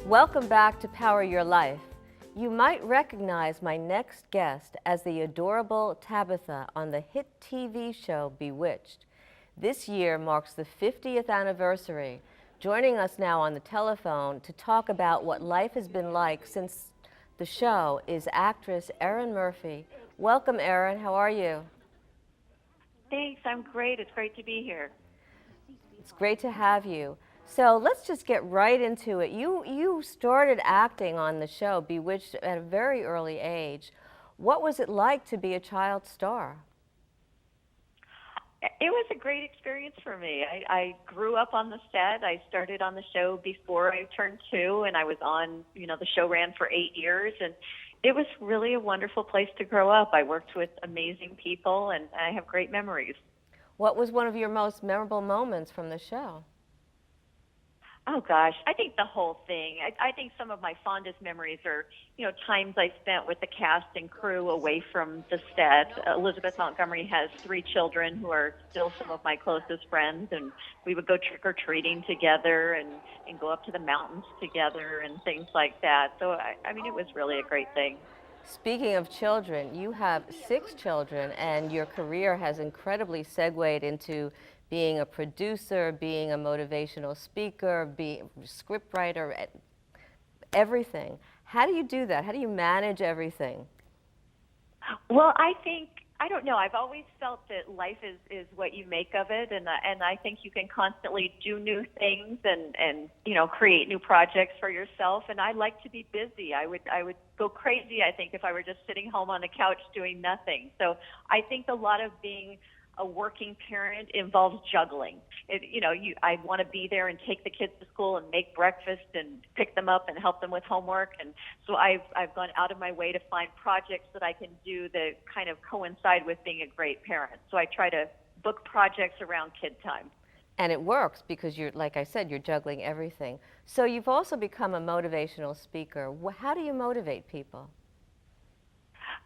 Welcome back to Power Your Life. You might recognize my next guest as the adorable Tabitha on the hit TV show Bewitched. This year marks the 50th anniversary. Joining us now on the telephone to talk about what life has been like since the show is actress Erin Murphy. Welcome, Erin. How are you? Thanks, I'm great. It's great to be here. It's great to have you. So let's just get right into it. You started acting on the show Bewitched at a very early age. What was it like to be a child star? It was a great experience for me. I grew up on the set. I started on the show before I turned 2, and I was on, the show ran for 8 years, and it was really a wonderful place to grow up. I worked with amazing people, and I have great memories. What was one of your most memorable moments from the show? Oh gosh, I think the whole thing. I think some of my fondest memories are, times I spent with the cast and crew away from the set. Elizabeth Montgomery has 3 children who are still some of my closest friends, and we would go trick or treating together and go up to the mountains together and things like that. So I mean, it was really a great thing. Speaking of children, you have 6 children, and your career has incredibly segued into being a producer, being a motivational speaker, being a scriptwriter, everything. How do you do that? How do you manage everything? Well, I don't know. I've always felt that life is what you make of it, and I think you can constantly do new things and create new projects for yourself. And I like to be busy. I would go crazy, I think, if I were just sitting home on the couch doing nothing. So I think a lot of being a working parent involves juggling. I want to be there and take the kids to school and make breakfast and pick them up and help them with homework. And so I've gone out of my way to find projects that I can do that kind of coincide with being a great parent. So I try to book projects around kid time. And it works because you're, like I said, you're juggling everything. So you've also become a motivational speaker. How do you motivate people?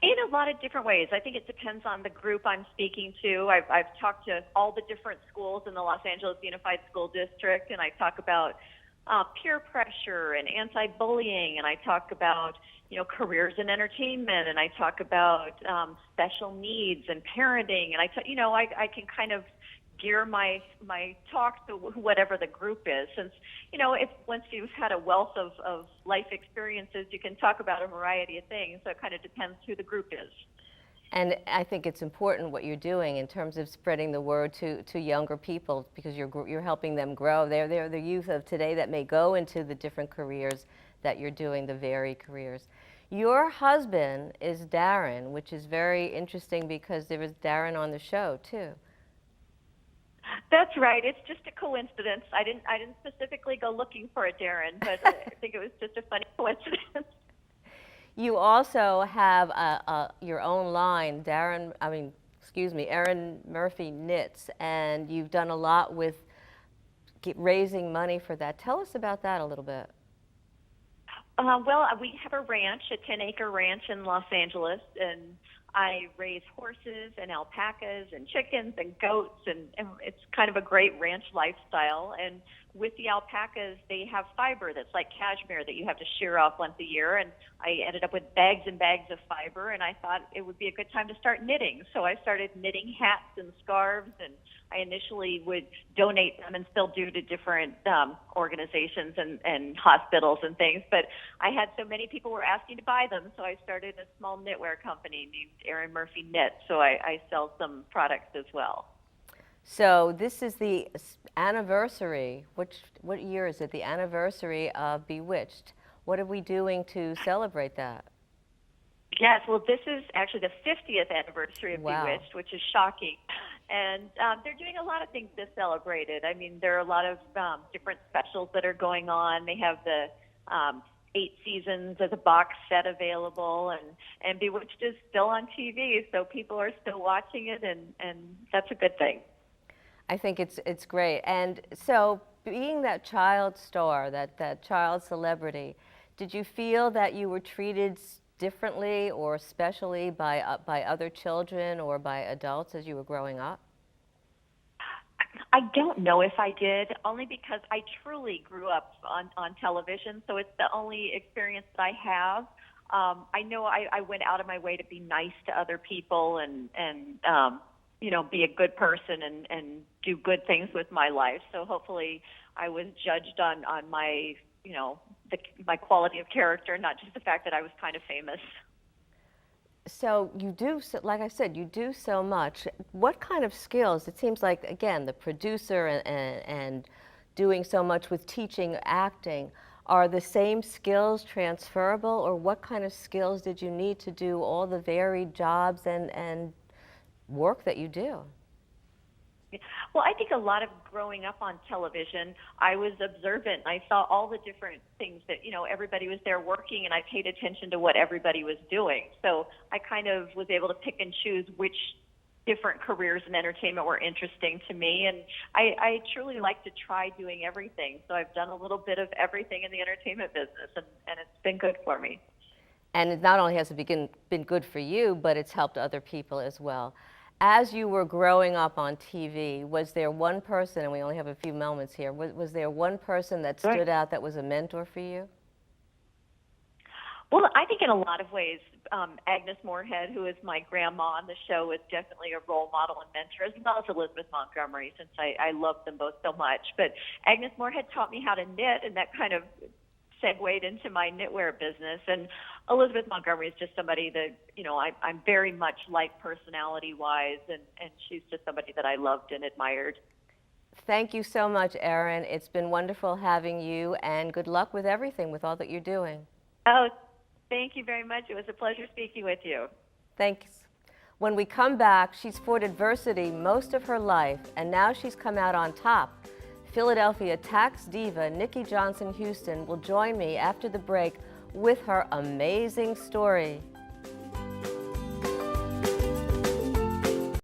In a lot of different ways. I think it depends on the group I'm speaking to. I've talked to all the different schools in the Los Angeles Unified School District, and I talk about peer pressure and anti-bullying, and I talk about careers in entertainment, and I talk about special needs and parenting, and I can kind of gear my talk to whatever the group is. Since if once you've had a wealth of life experiences, you can talk about a variety of things. So it kind of depends who the group is. And I think it's important what you're doing in terms of spreading the word to younger people, because you're helping them grow. They're the youth of today that may go into the different careers that you're doing, the varied careers. Your husband is Darren, which is very interesting because there was Darren on the show too. That's right. It's just a coincidence. I didn't specifically go looking for a Darren, but I think it was just a funny coincidence. You also have your own line, Erin Murphy Knits, and you've done a lot with raising money for that. Tell us about that a little bit. Well, we have a ranch, a 10-acre ranch in Los Angeles, and I raise horses and alpacas and chickens and goats, and it's kind of a great ranch lifestyle. And with the alpacas, they have fiber that's like cashmere that you have to shear off once a year. And I ended up with bags and bags of fiber, and I thought it would be a good time to start knitting. So I started knitting hats and scarves, and I initially would donate them and still do to different organizations and hospitals and things. But I had so many people were asking to buy them, so I started a small knitwear company named Erin Murphy Knit. So I sell some products as well. So this is the anniversary. What year is it? The anniversary of Bewitched. What are we doing to celebrate that? Yes, well, this is actually the 50th anniversary of Wow. Bewitched, which is shocking. And they're doing a lot of things to celebrate it. I mean, there are a lot of different specials that are going on. They have the 8 seasons as a box set available, and Bewitched is still on TV, so people are still watching it, and that's a good thing. I think it's great. And so being that child star, that child celebrity, did you feel that you were treated differently or specially by other children or by adults as you were growing up? I don't know if I did, only because I truly grew up on television, so it's the only experience that I have. I know I went out of my way to be nice to other people and you know, be a good person and do good things with my life. So hopefully I was judged on my, you know, my quality of character, not just the fact that I was kind of famous. So you do, like I said, you do so much. What kind of skills? It seems like, again, the producer and doing so much with teaching acting, are the same skills transferable, or what kind of skills did you need to do all the varied jobs and work that you do? Well, I think a lot of growing up on television, I was observant. I saw all the different things that, you know, everybody was there working, and I paid attention to what everybody was doing. So I kind of was able to pick and choose which different careers in entertainment were interesting to me. And I truly like to try doing everything. So I've done a little bit of everything in the entertainment business, and it's been good for me. And it not only has it been good for you, but it's helped other people as well. As you were growing up on TV, was there one person, and we only have a few moments here, was there one person that Right. stood out that was a mentor for you? Well, I think in a lot of ways, Agnes Moorehead, who is my grandma on the show, is definitely a role model and mentor, as well as Elizabeth Montgomery, since I love them both so much. But Agnes Moorehead taught me how to knit, and that kind of segued into my knitwear business. And Elizabeth Montgomery is just somebody that, you know, I'm very much like personality-wise, and she's just somebody that I loved and admired. Thank you so much, Erin. It's been wonderful having you, and good luck with everything, with all that you're doing. Oh, thank you very much. It was a pleasure speaking with you. Thanks. When we come back, she's fought adversity most of her life, and now she's come out on top. Philadelphia tax diva Nikki Johnson Houston will join me after the break with her amazing story.